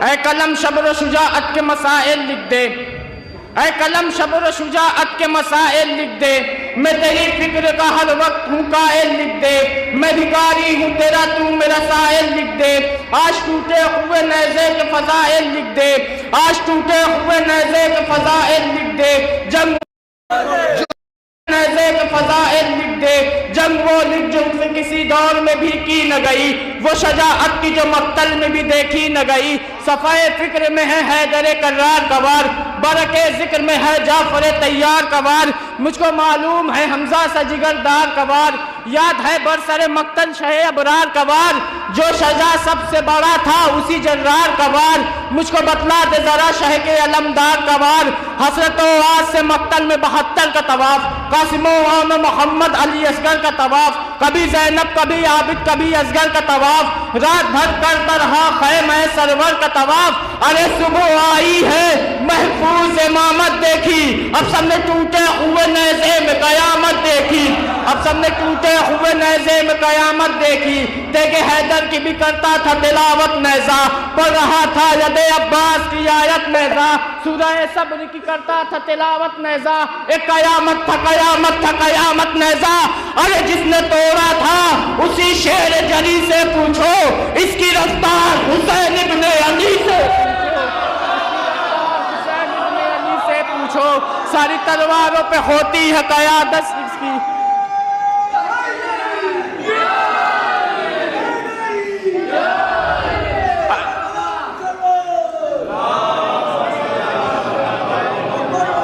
ऐ कलम शब्र शुजाअत के मसाइल लिख दे, ऐ कलम शब्र शुजाअत के मसाइल लिख दे। मैं तेरी फिक्र का हर वक्त हूँ कायल लिख दे। मैं भिखारी हूँ तेरा तू मेरा साइल लिख दे। आज टूटे हुए नेज़े के फज़ाइल लिख दे, आज टूटे हुए नेज़े के फज़ाइल लिख दे। जंग नेज़े के फज़ाइल लिख दे। जंग वो लिख जो उसे किसी दौर में भी की न गई, वो शजाअत की जो मक्तल में भी देखी न गई। सफ़ाए फिक्र में है हैदर कर्रार का वार, बरके जिक्र में है जाफर तैयार का वार। मुझको मालूम है हमजा सा जिगरदार का वार, याद है बरसरे मक्तल शह अबरार का वार। जो शजा सबसे बड़ा था उसी जर्रार का वार, मुझको बतला दे जरा शह के अलमदार का वार। हसरतो आज से मक्तल में 72 का तवाफ, कासिमो आम मोहम्मद अली असगर का तवाफ। कभी जैनब कभी आबिद कभी असगर का तवाफ, रात भर करता रहा खैमे सरवर का तवाफ। अरे सुबह आई है महफूज इमामत देखी, अब सबने टूटे हुए नेज़े में कयामत देखी, अब सबने टूटे हुए नेज़े में कयामत देखी। देखे हैदर की भी करता था तिलावत नेज़ा, पढ़ रहा था यदे अब्बास की आयत नेज़ा। सूरह सब्र की करता था तिलावत नेज़ा, एक कयामत था कयामत था कयामत नेज़ा। अरे जिसने तोड़ा था उसी शेर जरी से पूछो, इसकी रफ्तार हुसैन इब्ने अली से पूछो। सारी तलवारों पे होती है क़यादत इसकी।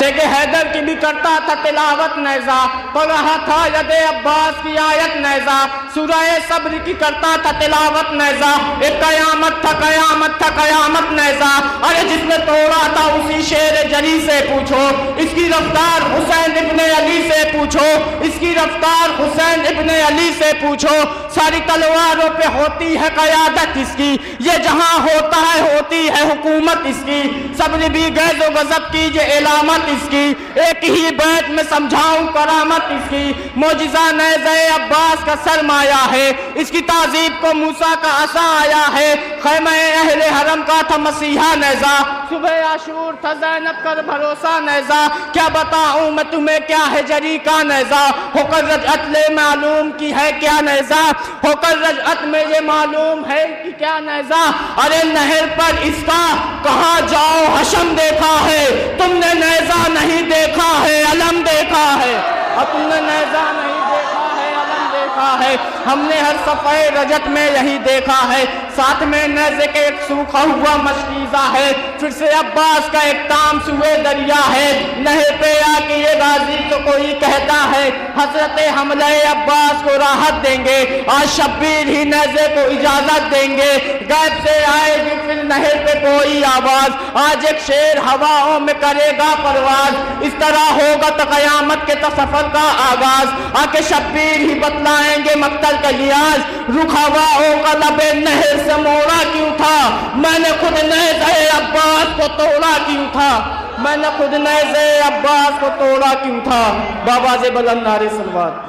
देखे हैदर की भी करता था तिलावत नेज़ा, पढ़ रहा था यदे अब्बास की आयत नेज़ा। सूरह सब्र की करता था तिलावत नेज़ा, एक कयामत था कयामत था कयामत नेज़ा। अरे जिसने तोड़ा था उसी शेर जरी से पूछो, इसकी रफ्तार हुसैन इब्ने अली से पूछो, इसकी रफ्तार हुसैन इब्ने अली से पूछो। सारी तलवारों पे होती है क़यादत इसकी, ये जहां होता है होती है हुकूमत इसकी। सब्र भी गैज़ो गज़ब की ये इलामत इसकी, एक ही बैत में समझाऊं करामत इसकी। मौजिज़ा नेज़े अब्बास का सरमाया है, इसकी ताज़ीब को मूसा का असा आया है। खैमे अहले हरम का था मसीहा नेज़ा, सुबह आशूर था ज़ैनब कर भरोसा नेज़ा। क्या बताऊं मैं तुम्हें क्या है जरी का नेज़ा, होकर रजअत ले मालूम की है क्या नेज़ा, होकर रजअत में ये मालूम है कि क्या नेज़ा। अरे नहर पर इसका कहाँ जाओ हशम देखा है, तुमने नेज़ा नहीं देखा है अलम देखा है। अब तुमने नेज़ा नहीं देखा है अलम देखा है, हमने हर सफ़े रजत में यही देखा है। साथ में नेज़े के एक सूखा हुआ मशकीज़ा है, फिर से अब्बास का एक ताम सुए दरिया है। नहर पे आके ये गाजी तो कोई कहता है, हज़रत हमले अब्बास को राहत देंगे, आज शब्बीर ही नेज़े को इजाज़त देंगे। गैब से आएगी फिर नहर पे कोई आवाज़, आज एक शेर हवाओं में करेगा परवाज। इस तरह होगा तो क़यामत के सफ़र का आगाज़, आके शब्बीर ही बतलाएंगे मक्तल का लिहाज। रुखावाओं का लबे नहर से मोड़ा क्यों था, मैंने खुद नेज़े अब्बास को तोड़ा क्यों था, मैंने खुद नेज़े अब्बास को तोड़ा क्यों था। बाबा से बुलंद नारे सलवात।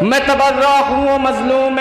मैं तबर्रा हूँ मजलूम